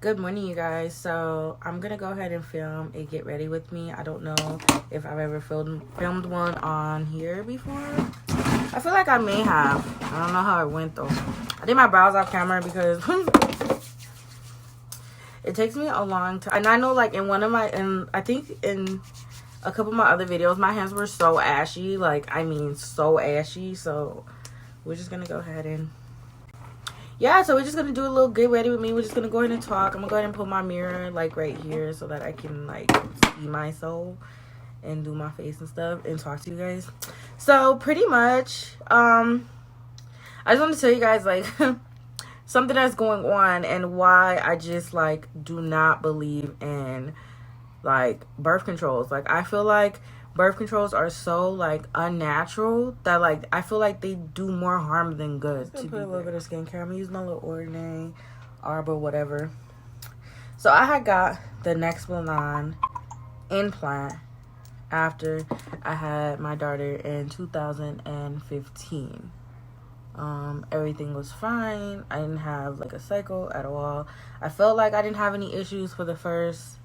Good morning, you guys. So I'm gonna go ahead and film a get ready with me. I don't know if I've ever filmed one on here before. I feel like I may have. I don't know how it went though. I did my brows off camera because it takes me a long time. And I know, like, I think in a couple of my other videos, my hands were so ashy. Like, I mean, so ashy. So we're just gonna go ahead and so we're just gonna do a little get ready with me. We're just gonna go ahead and talk. I'm gonna go ahead and put my mirror like right here so that I can like see myself and do my face and stuff and talk to you guys. So pretty much, I just want to tell you guys like something that's going on and why I just like do not believe in like birth controls. Like, I feel like birth controls are so like unnatural that like I feel like they do more harm than good. To put a little bit of skincare. I'm using a little Ordinary Arbor whatever. So I had got the Nexplanon implant after I had my daughter in 2015. Everything was fine. I didn't have like a cycle at all. I felt like I didn't have any issues for the first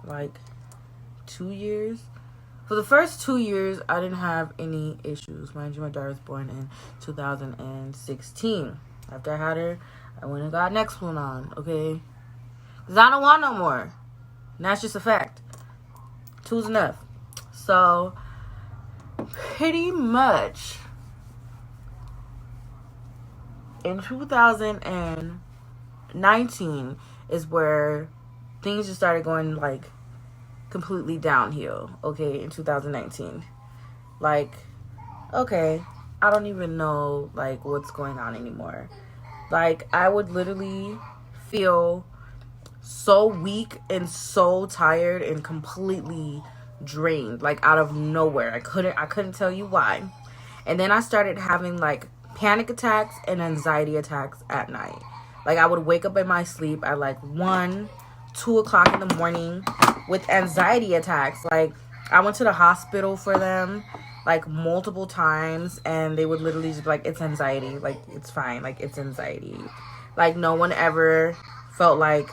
like 2 years. For the first 2 years, I didn't have any issues. Mind you, my daughter was born in 2016. After I had her, I went and got Nexplanon, okay? Because I don't want no more. And that's just a fact. 2's enough. So, pretty much, in 2019 is where things just started going, like, completely downhill, okay, in 2019. Like, okay, I don't even know, like, what's going on anymore. Like, I would literally feel so weak and so tired and completely drained, like, out of nowhere. I couldn't tell you why. And then I started having, like, panic attacks and anxiety attacks at night. Like, I would wake up in my sleep at, like, 1, 2 o'clock in the morning with anxiety attacks. Like, I went to the hospital for them like multiple times, and they would literally just be like, it's anxiety, like, it's fine, like, it's anxiety. Like, no one ever felt like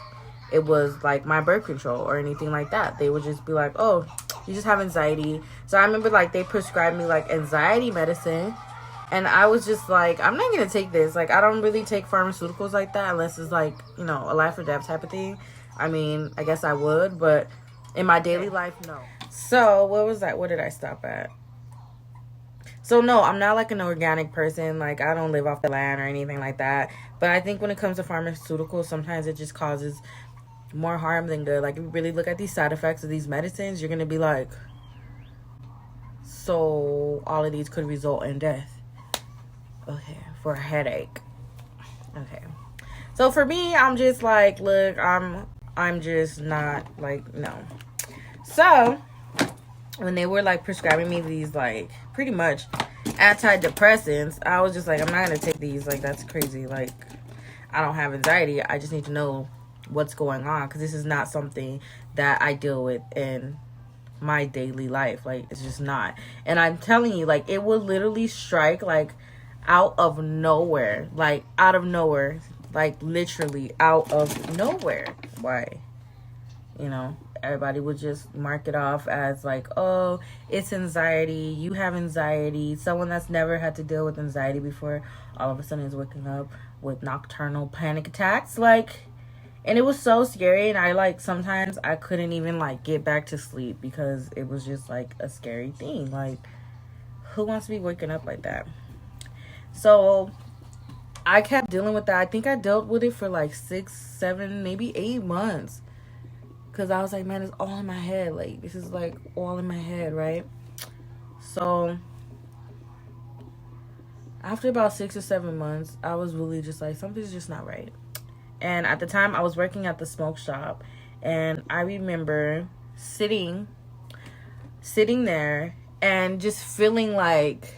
it was like my birth control or anything like that. They would just be like, oh, you just have anxiety. So I remember like they prescribed me like anxiety medicine, and I was just like, I'm not gonna take this. Like, I don't really take pharmaceuticals like that unless it's like, you know, a life or death type of thing. I mean, I guess I would, but in my daily life, no. So, what was that? What did I stop at? So, no, I'm not like an organic person. Like, I don't live off the land or anything like that. But I think when it comes to pharmaceuticals, sometimes it just causes more harm than good. Like, if you really look at these side effects of these medicines, you're going to be like, so all of these could result in death. Okay, for a headache. Okay. So, for me, I'm just like, look, I'm just not, like, no. So, when they were, like, prescribing me these, like, pretty much antidepressants, I was just like, I'm not going to take these. Like, that's crazy. Like, I don't have anxiety. I just need to know what's going on, because this is not something that I deal with in my daily life. Like, it's just not. And I'm telling you, like, it will literally strike, like, out of nowhere. Like, out of nowhere. Like, literally out of nowhere. Why? You know, everybody would just mark it off as like, oh, it's anxiety. You have anxiety. Someone that's never had to deal with anxiety before all of a sudden is waking up with nocturnal panic attacks. Like, and it was so scary. And I like, sometimes I couldn't even like get back to sleep because it was just like a scary thing. Like, who wants to be waking up like that? So I kept dealing with that. I think I dealt with it for like 6, 7, maybe 8 months. Because I was like, man, it's all in my head. Like, this is like all in my head, right? So after about 6 or 7 months, I was really just like, something's just not right. And at the time, I was working at the smoke shop. And I remember sitting there and just feeling like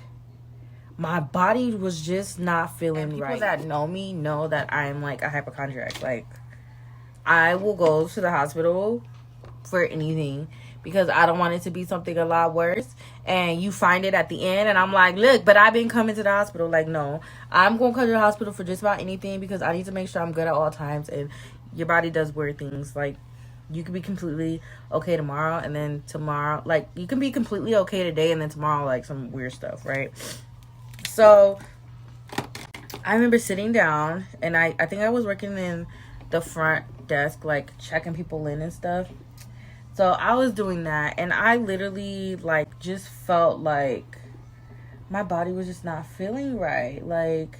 my body was just not feeling right. People that know me know that I'm like a hypochondriac. Like, I will go to the hospital for anything because I don't want it to be something a lot worse. And you find it at the end and I'm like, look, but I've been coming to the hospital. Like, no, I'm going to come to the hospital for just about anything because I need to make sure I'm good at all times. And your body does weird things. Like, you can be completely okay tomorrow, and then tomorrow, like, you can be completely okay today, and then tomorrow, like, some weird stuff, right? So I remember sitting down, and I think I was working in the front desk, like, checking people in and stuff. So I was doing that, and I literally, like, just felt like my body was just not feeling right. Like,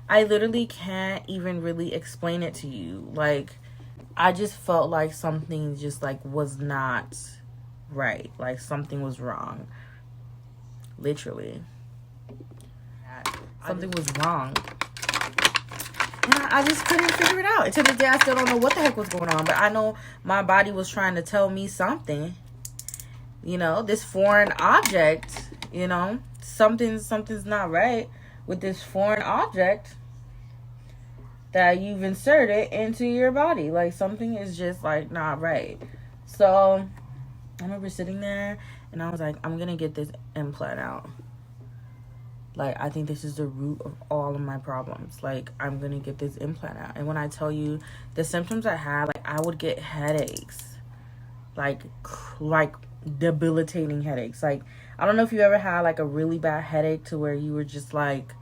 I literally can't even really explain it to you. Like, I just felt like something just, like, was not right. Like, something was wrong. Literally. Something was wrong. And I just couldn't figure it out. To this day, I still don't know what the heck was going on. But I know my body was trying to tell me something. You know, this foreign object, you know, something's not right with this foreign object that you've inserted into your body. Like, something is just, like, not right. So I remember sitting there, and I was like, I'm gonna get this implant out. Like, I think this is the root of all of my problems. Like, I'm gonna get this implant out. And when I tell you the symptoms I had, like, I would get headaches, like debilitating headaches. Like, I don't know if you ever had, like, a really bad headache to where you were just like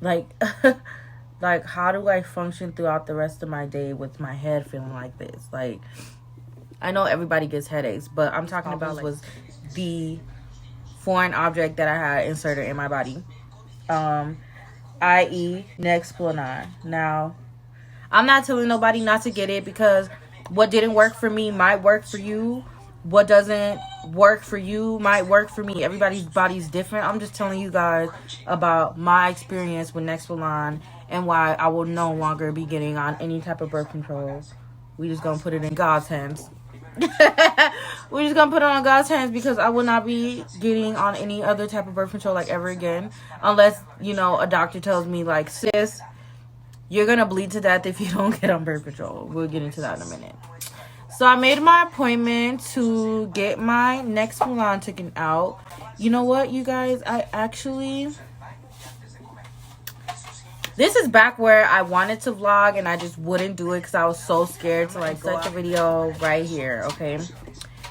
like how do I function throughout the rest of my day with my head feeling like this? Like, I know everybody gets headaches, but I'm talking about, like, was the foreign object that I had inserted in my body, i.e. Nexplanon. Now, I'm not telling nobody not to get it, because what didn't work for me might work for you. What doesn't work for you might work for me. Everybody's body's different. I'm just telling you guys about my experience with Nexplanon and why I will no longer be getting on any type of birth control. We just gonna put it in God's hands. We're just gonna put it on God's hands, because I will not be getting on any other type of birth control, like, ever again, unless, you know, a doctor tells me, like, sis, you're gonna bleed to death if you don't get on birth control. We'll get into that in a minute. So I made my appointment to get my Nexplanon taken out. You know what, you guys, this is back where I wanted to vlog and I just wouldn't do it because I was so scared to, like, such a video right here, okay?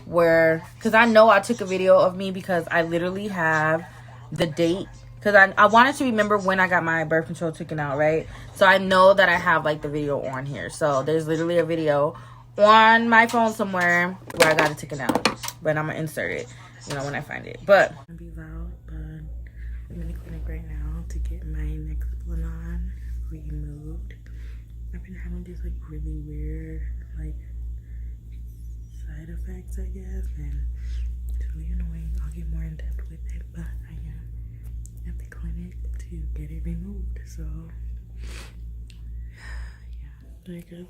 Because I know I took a video of me, because I literally have the date. Because I wanted to remember when I got my birth control taken out, right? So I know that I have, like, the video on here. So there's literally a video on my phone somewhere where I got it taken out. But I'm going to insert it, you know, when I find it. But I'm going to be loud, but I'm in the clinic right now to get my Nexplanon removed. I've been having these, like, really weird, like, side effects, I guess, and it's really annoying. I'll get more in depth with it, but I am at the clinic to get it removed. So yeah, like, I'm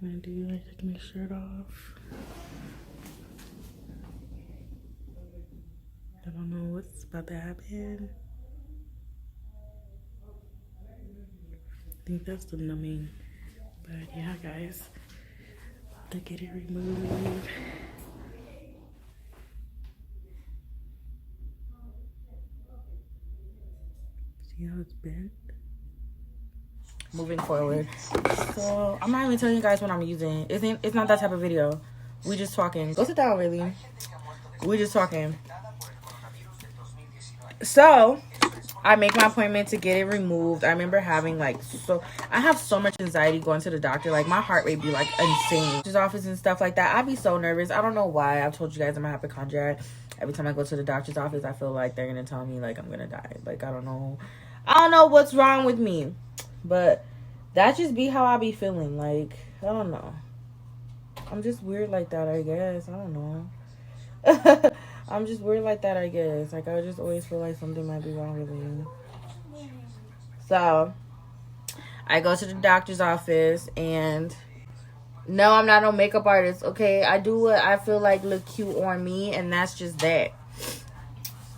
gonna do, like, taking my shirt off. I don't know what's about to happen. I think that's the numbing, but yeah, guys, to get it removed. See how it's bent? Moving forward. So I'm not even telling you guys what I'm using. It's not that type of video. We just talking. Go sit down, really. We just talking. So I make my appointment to get it removed. I remember having, like, I have so much anxiety going to the doctor. Like, my heart rate be, like, insane. His office and stuff like that. I'd be so nervous. I don't know why. I've told you guys I'm a hypochondriac. Every time I go to the doctor's office, I feel like they're gonna tell me, like, I'm gonna die. Like, I don't know what's wrong with me, but that just be how I be feeling. Like, I don't know. I'm just weird like that, I guess. I don't know. I'm just weird like that, I guess. Like, I just always feel like something might be wrong with me. So I go to the doctor's office, and no, I'm not no makeup artist, okay? I do what I feel like look cute on me, and that's just that.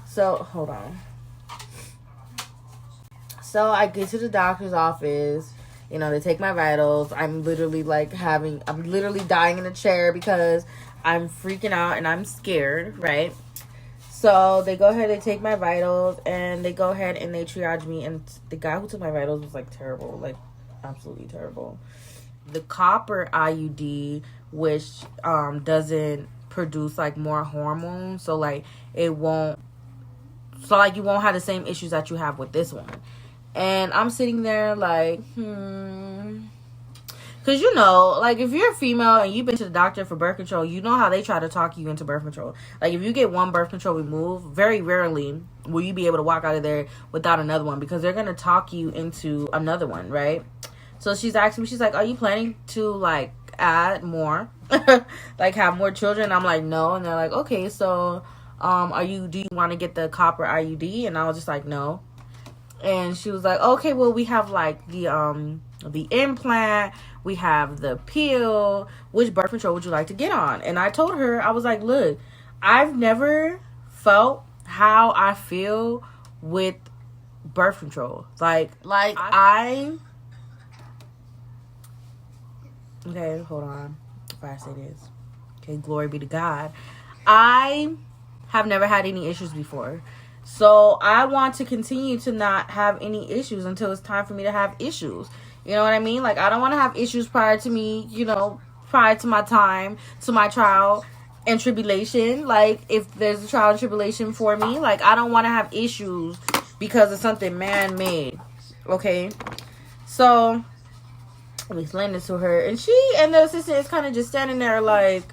So, hold on. So I get to the doctor's office. You know, they take my vitals. I'm literally dying in a chair because I'm freaking out and I'm scared, right? So they go ahead, they take my vitals, and they go ahead and they triage me. And the guy who took my vitals was, like, terrible. Like, absolutely terrible. The copper IUD, which doesn't produce like more hormones, so like it won't, so like you won't have the same issues that you have with this one. And I'm sitting there like, because, you know, like, if you're a female and you've been to the doctor for birth control, you know how they try to talk you into birth control. Like, if you get one birth control removed, very rarely will you be able to walk out of there without another one, because they're going to talk you into another one, right? So she's asking me, she's like, are you planning to, like, add more? Like, have more children? I'm like, no. And they're like, okay, so do you want to get the copper IUD? And I was just like, no. And she was like, okay, well, we have, like, the implant, we have the pill. Which birth control would you like to get on? And I told her, I was like, look, I've never felt how I feel with birth control. Okay, hold on. If I say this. Okay, glory be to God. I have never had any issues before. So I want to continue to not have any issues until it's time for me to have issues. You know what I mean? Like, I don't want to have issues prior to me, you know, prior to my time, to my trial and tribulation. Like, if there's a trial and tribulation for me, like, I don't want to have issues because of something man-made. Okay? So, I explained this to her. And she and the assistant is kind of just standing there like,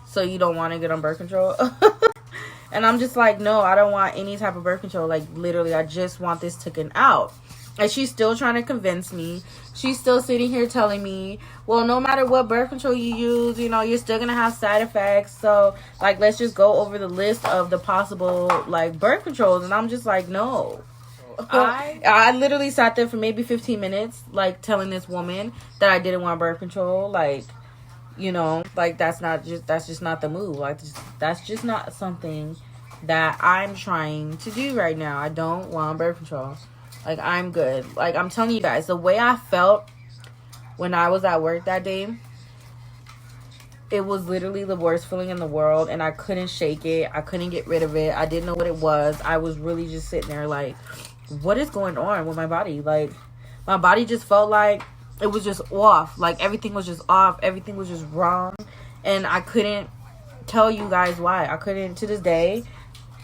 so you don't want to get on birth control? And I'm just like, no, I don't want any type of birth control. Like, literally, I just want this taken out. And she's still trying to convince me. She's still sitting here telling me, well, no matter what birth control you use, you know, you're still going to have side effects. So, like, let's just go over the list of the possible, like, birth controls. And I'm just like, no. I literally sat there for maybe 15 minutes, like, telling this woman that I didn't want birth control. Like, you know, like, that's just not the move. Like, that's just not something that I'm trying to do right now. I don't want birth control. Like, I'm good. Like, I'm telling you guys, the way I felt when I was at work that day, it was literally the worst feeling in the world, and I couldn't shake it. I couldn't get rid of it. I didn't know what it was. I was really just sitting there like, what is going on with my body? Like, my body just felt like it was just off. Like, everything was just off. Everything was just wrong. And I couldn't tell you guys why. I couldn't, to this day,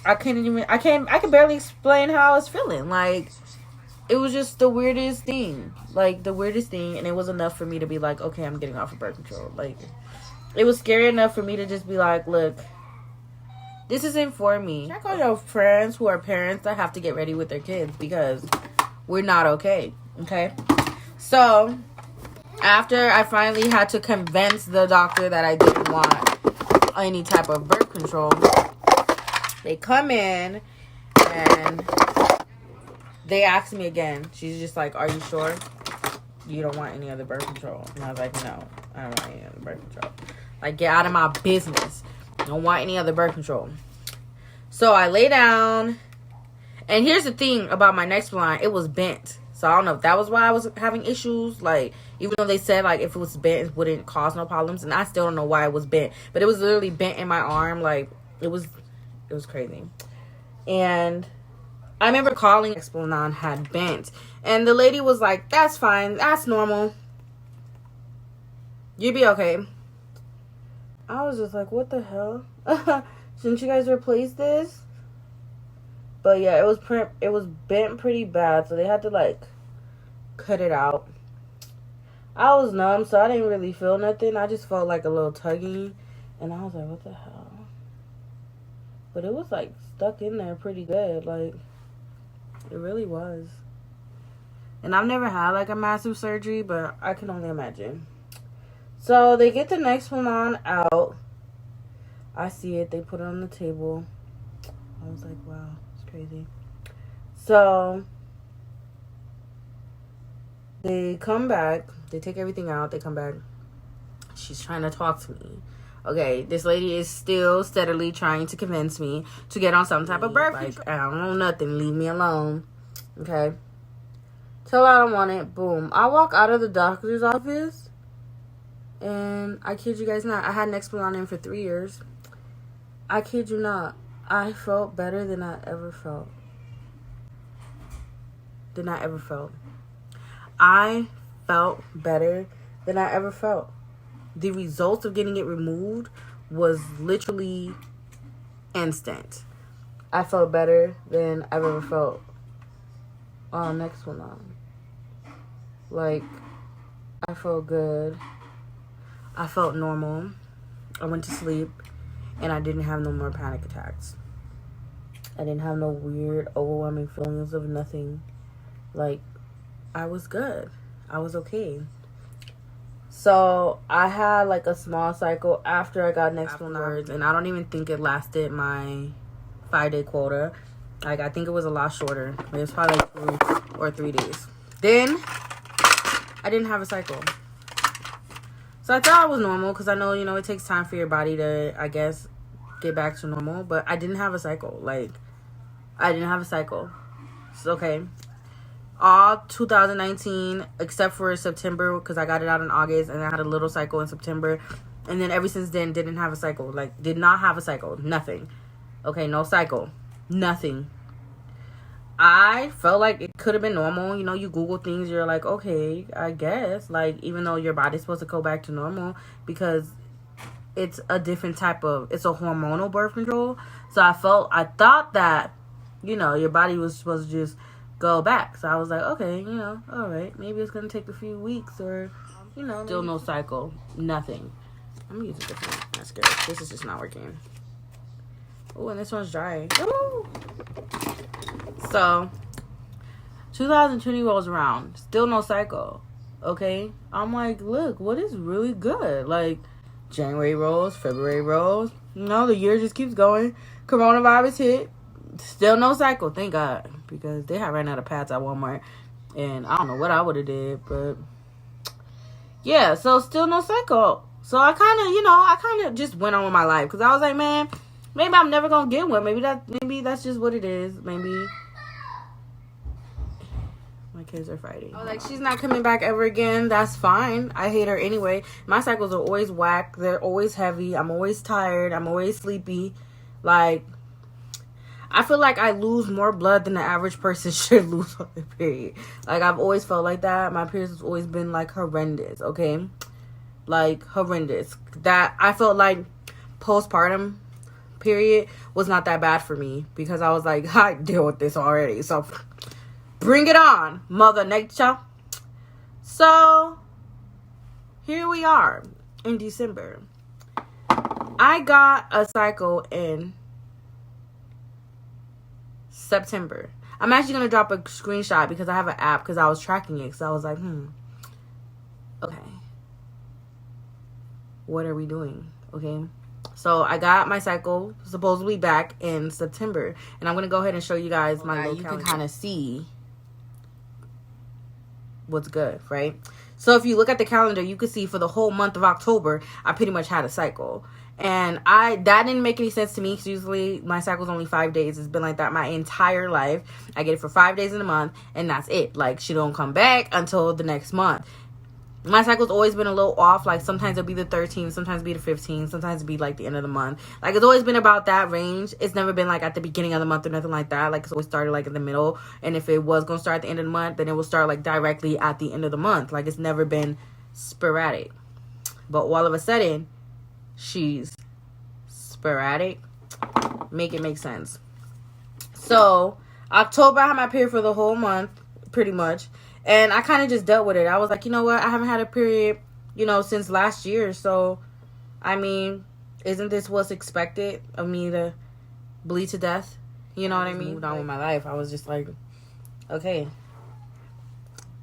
I can barely explain how I was feeling. Like, it was just the weirdest thing. Like, the weirdest thing. And it was enough for me to be like, okay, I'm getting off of birth control. Like, it was scary enough for me to just be like, look, this isn't for me. Check on your friends who are parents that have to get ready with their kids, because we're not okay. Okay? So, after I finally had to convince the doctor that I didn't want any type of birth control, they come in and they asked me again. She's just like, are you sure you don't want any other birth control? And I was like, no, I don't want any other birth control. Like, get out of my business. I don't want any other birth control. So I lay down. And here's the thing about my Nexplanon. It was bent. So I don't know if that was why I was having issues. Like, even though they said, like, if it was bent, it wouldn't cause no problems. And I still don't know why it was bent. But it was literally bent in my arm. Like, it was crazy. And I remember calling Nexplanon had bent. And the lady was like, that's fine. That's normal. You'll be okay. I was just like, what the hell? Shouldn't you guys replace this? But yeah, it was bent pretty bad. So they had to, like, cut it out. I was numb, so I didn't really feel nothing. I just felt like a little tugging. And I was like, what the hell? But it was, like, stuck in there pretty good. Like, it really was. And I've never had, like, a massive surgery, but I can only imagine. So they get the Nexplanon out. I see it. They put it on the table. I was like, wow, it's crazy. So they come back. They take everything out. They come back. She's trying to talk to me. Okay, this lady is still steadily trying to convince me to get on some type of birth control. Like, I don't know nothing. Leave me alone. Okay. Till I don't want it. Boom. I walk out of the doctor's office. And I kid you guys not. I had Nexplanon in for 3 years. I kid you not. I felt better than I ever felt. I felt better than I ever felt. The results of getting it removed was literally instant. I felt better than I've ever felt. Next one on. Like, I felt good. I felt normal. I went to sleep and I didn't have no more panic attacks. I didn't have no weird, overwhelming feelings of nothing. Like, I was good. I was okay. So, I had like a small cycle after I got Nexplanon, and I don't even think it lasted my 5-day quota. Like, I think it was a lot shorter. It was probably like 2 or 3 days. Then, I didn't have a cycle. So, I thought I was normal because I know, you know, it takes time for your body to, I guess, get back to normal. But I didn't have a cycle. Like, I didn't have a cycle. It's okay. All 2019, except for September, because I got it out in August, and I had a little cycle in September. And then ever since then, didn't have a cycle. Like, did not have a cycle. Nothing. Okay, no cycle. Nothing. I felt like it could have been normal. You know, you Google things, you're like, okay, I guess. Like, even though your body's supposed to go back to normal, because it's a different type of, it's a hormonal birth control. So I thought that, you know, your body was supposed to just go back. So I was like, okay, you know, all right, maybe it's gonna take a few weeks, or, you know, still no cycle, nothing. I'm gonna use a different mascara. This is just not working. Oh, and this one's dry. Ooh. So 2020 rolls around, still no cycle. Okay, I'm like, look, what is really good? Like, January rolls, February rolls, you know, the year just keeps going. Coronavirus hit, still no cycle, thank God, because they had ran out of pads at Walmart, and I don't know what I would have did, but yeah, so still no cycle. So I kind of just went on with my life, because I was like, man, maybe I'm never gonna get one. Maybe that's just what it is. Maybe my kids are fighting. I was like, she's not coming back ever again. That's fine. I hate her anyway. My cycles are always whack. They're always heavy. I'm always tired. I'm always sleepy. Like, I feel like I lose more blood than the average person should lose on their period. Like, I've always felt like that. My periods have always been, like, horrendous, okay? Like, horrendous. That, I felt like postpartum period was not that bad for me, because I was like, I deal with this already. So, bring it on, Mother Nature. So, here we are in December. I got a cycle in September. I'm actually going to drop a screenshot because I have an app, because I was tracking it. So I was like, okay, what are we doing? Okay. So I got my cycle supposedly back in September. And I'm going to go ahead and show you guys my little calendar. You can kind of see what's good, right? So if you look at the calendar, you can see for the whole month of October, I pretty much had a cycle. And that didn't make any sense to me, because usually my cycle's only 5 days. It's been like that my entire life. I get it for 5 days in a month, and that's it. Like, she don't come back until the next month. My cycle's always been a little off. Like, sometimes it'll be the 13th, sometimes it'll be the 15th, sometimes it'll be like the end of the month. Like, it's always been about that range. It's never been like at the beginning of the month or nothing like that. Like, it's always started like in the middle. And if it was gonna start at the end of the month, then it will start like directly at the end of the month. Like, it's never been sporadic. But all of a sudden, she's sporadic. Make it make sense. So October, I had my period for the whole month, pretty much, and I kind of just dealt with it. I was like, you know what, I haven't had a period, you know, since last year. So I mean, isn't this what's expected of me, to bleed to death? You know what I mean? Moved on with my life. I was just like, okay,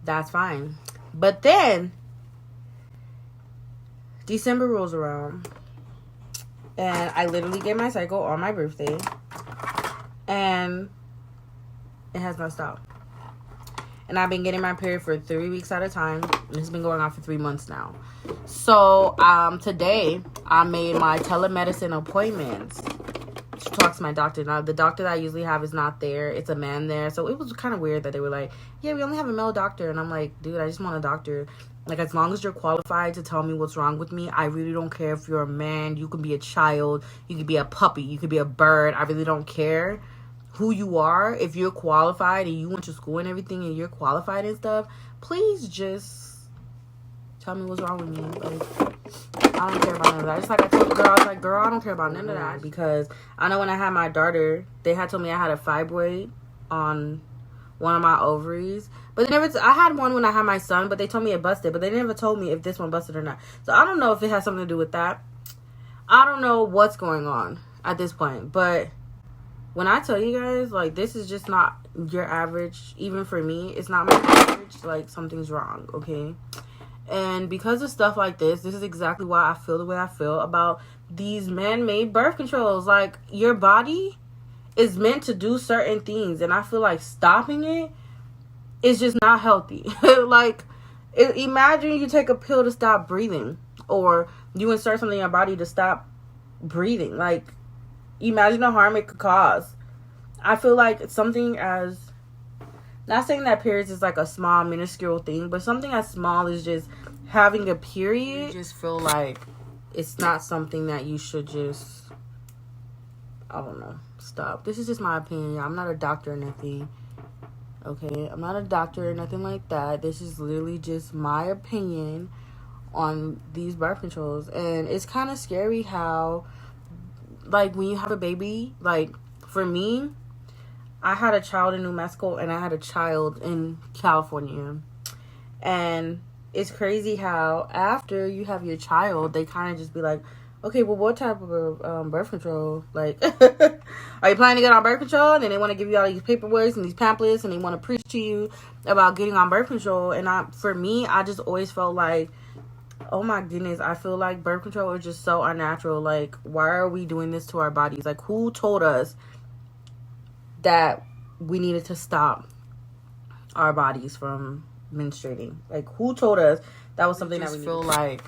that's fine. But then December rolls around, and I literally get my cycle on my birthday, and it has not stopped. And I've been getting my period for 3 weeks at a time, and it's been going on for 3 months now. So today I made my telemedicine appointments to talk to my doctor. Now, the doctor that I usually have is not there. It's a man there. So it was kind of weird that they were like, yeah, we only have a male doctor. And I'm like, dude, I just want a doctor. Like, as long as you're qualified to tell me what's wrong with me, I really don't care if you're a man. You can be a child. You could be a puppy. You could be a bird. I really don't care who you are. If you're qualified and you went to school and everything and you're qualified and stuff, please just Tell me what's wrong with me. Like, I don't care about none of that. Just like I told the girl, I was like, girl, I don't care about none of that. Because I know when I had my daughter, they had told me I had a fibroid on one of my ovaries. But they never, I had one when I had my son, but they told me it busted. But they never told me if this one busted or not. So I don't know if it has something to do with that. I don't know what's going on at this point. But when I tell you guys, like, this is just not your average. Even for me, it's not my average. Like, something's wrong, okay? And because of stuff like this is exactly why I feel the way I feel about these man-made birth controls. Like, your body is meant to do certain things, and I feel like stopping it is just not healthy. Like, imagine you take a pill to stop breathing, or you insert something in your body to stop breathing. Like, imagine the harm it could cause. I feel like something as, not saying that periods is like a small, minuscule thing, but something as small as just having a period, you just feel like it's not something that you should just, I don't know, stop. This is just my opinion. I'm not a doctor or nothing. Okay? I'm not a doctor or nothing like that. This is literally just my opinion on these birth controls. And it's kind of scary how, like, when you have a baby, like, for me, I had a child in New Mexico and I had a child in California. And it's crazy how after you have your child, they kind of just be like, okay, well, what type of birth control? Like, are you planning to get on birth control? And then they want to give you all these paperwork and these pamphlets, and they want to preach to you about getting on birth control. And for me, I just always felt like, oh my goodness, I feel like birth control is just so unnatural. Like, why are we doing this to our bodies? Like, who told us that we needed to stop our bodies from menstruating? Like, who told us that was something that we feel like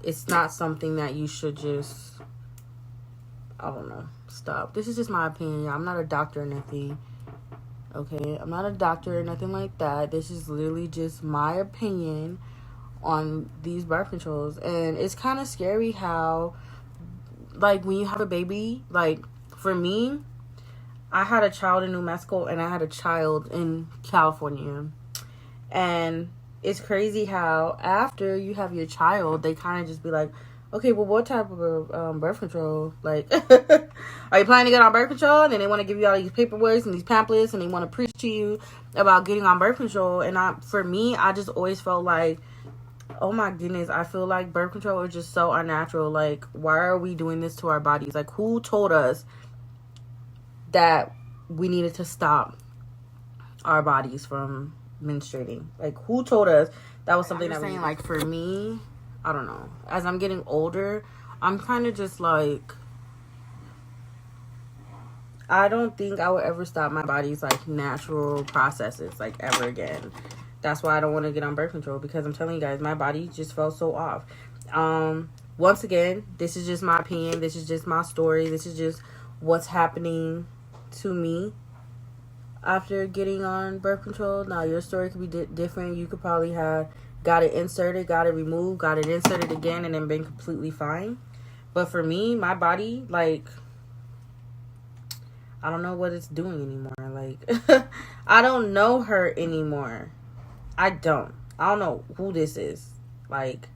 it's not something that you should just, I don't know, stop. This is just my opinion. I'm not a doctor or nothing. Okay? I'm not a doctor or nothing like that. This is literally just my opinion on these birth controls. And it's kind of scary how, like, when you have a baby, like, for me, I had a child in New Mexico and I had a child in California. And it's crazy how after you have your child, they kind of just be like, okay, well, what type of birth control? Like, are you planning to get on birth control? And then they want to give you all these paperwork and these pamphlets, and they want to preach to you about getting on birth control. And for me, I just always felt like, oh my goodness, I feel like birth control is just so unnatural. Like, why are we doing this to our bodies? Like, who told us that we needed to stop our bodies from menstruating? Like, who told us that was something that saying, like, for me, I don't know, as I'm getting older, I'm kind of just like, I don't think I would ever stop my body's, like, natural processes, like, ever again. That's why I don't want to get on birth control, because I'm telling you guys, my body just felt so off. Once again, this is just my opinion. This is just my story. This is just what's happening to me after getting on birth control. Now, your story could be different. You could probably have got it inserted, got it removed, got it inserted again, and then been completely fine. But for me, my body, like, I don't know what it's doing anymore. Like, I don't know her anymore. I don't know who this is. Like,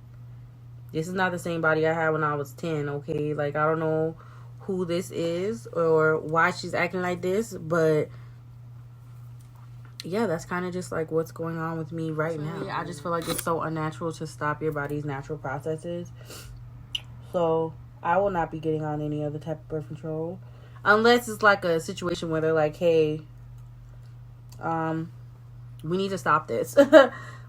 this is not the same body I had when I was 10, okay? Like, I don't know who this is or why she's acting like this, but yeah, that's kind of just like what's going on with me right now. I just feel like it's so unnatural to stop your body's natural processes. So I will not be getting on any other type of birth control unless it's like a situation where they're like, hey, we need to stop this.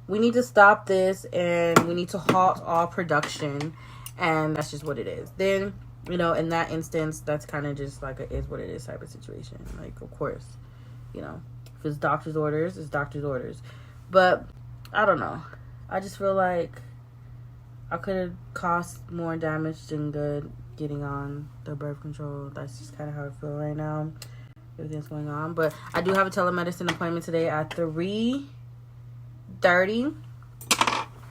We need to stop this, and we need to halt all production, and that's just what it is. Then, you know, in that instance, that's kind of just like a is what it is type of situation. Like, of course, you know, if it's doctor's orders, it's doctor's orders. But I don't know. I just feel like I could have caused more damage than good getting on the birth control. That's just kind of how I feel right now. Everything's going on. But I do have a telemedicine appointment today at 3:30.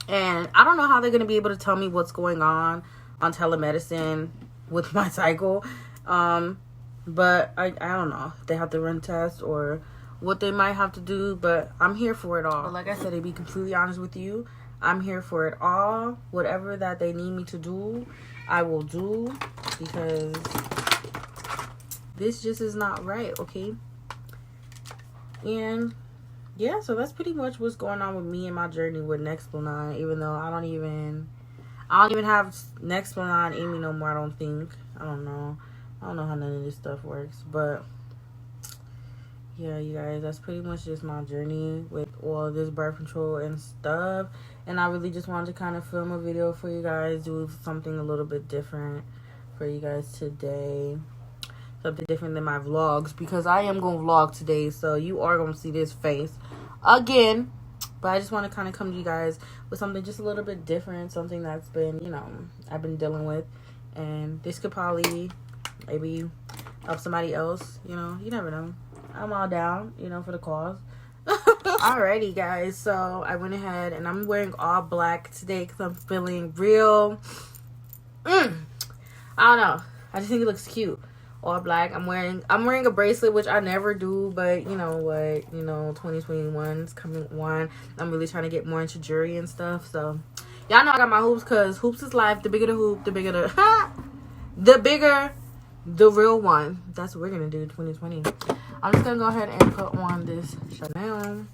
And I don't know how they're going to be able to tell me what's going on telemedicine with my cycle. But I don't know if they have to run tests or what they might have to do. But I'm here for it all. But like I said, to be completely honest with you, I'm here for it all. Whatever that they need me to do, I will do, because this just is not right, okay? And yeah, so that's pretty much what's going on with me and my journey with Nexplanon, even though I don't even have Nexplanon in me no more, I don't think. I don't know how none of this stuff works, but yeah, you guys, that's pretty much just my journey with all this birth control and stuff. And I really just wanted to kind of film a video for you guys, do something a little bit different for you guys today. Something different than my vlogs, because I am going to vlog today, so you are going to see this face again. But I just want to kind of come to you guys with something just a little bit different, something that's been, you know, I've been dealing with. And this could probably maybe help somebody else, you know, you never know. I'm all down, you know, for the cause. Alrighty, guys, so I went ahead and I'm wearing all black today because I'm feeling real, I don't know, I just think it looks cute. All black. I'm wearing a bracelet, which I never do, but you know what, you know, 2021's coming on. I'm really trying to get more into jewelry and stuff, so y'all know I got my hoops, because hoops is life. The bigger the hoop, the bigger the bigger the real one. That's what we're gonna do in 2020. I'm just gonna go ahead and put on this Chanel.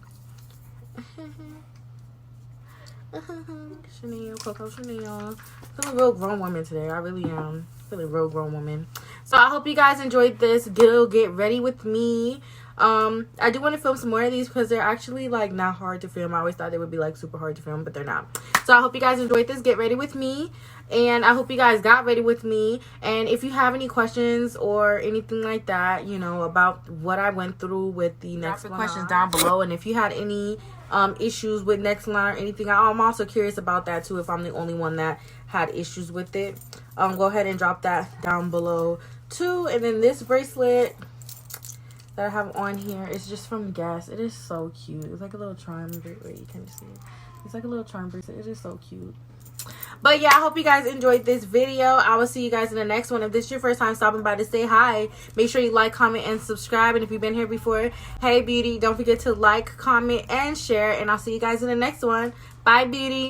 Chanel, Coco Chanel. Feeling real grown woman today. I really am. Feeling real grown woman. So I hope you guys enjoyed this. Get ready with me. I do want to film some more of these, because they're actually like not hard to film. I always thought they would be like super hard to film, but they're not. So I hope you guys enjoyed this. Get ready with me, and I hope you guys got ready with me. And if you have any questions or anything like that, you know, about what I went through with the Nexplanon, questions down below. And if you had any issues with Nexplanon or anything, I'm also curious about that too, if I'm the only one that had issues with it. Go ahead and drop that down below too. And then this bracelet that I have on here is just from Guess. It is so cute. It's like a little charm. Wait, you can't see it. It's like a little charm bracelet. It's just so cute. But yeah, I hope you guys enjoyed this video. I will see you guys in the next one. If this is your first time stopping by to say hi, make sure you like, comment, and subscribe. And if you've been here before, hey beauty, don't forget to like, comment, and share. And I'll see you guys in the next one. Bye, beauty.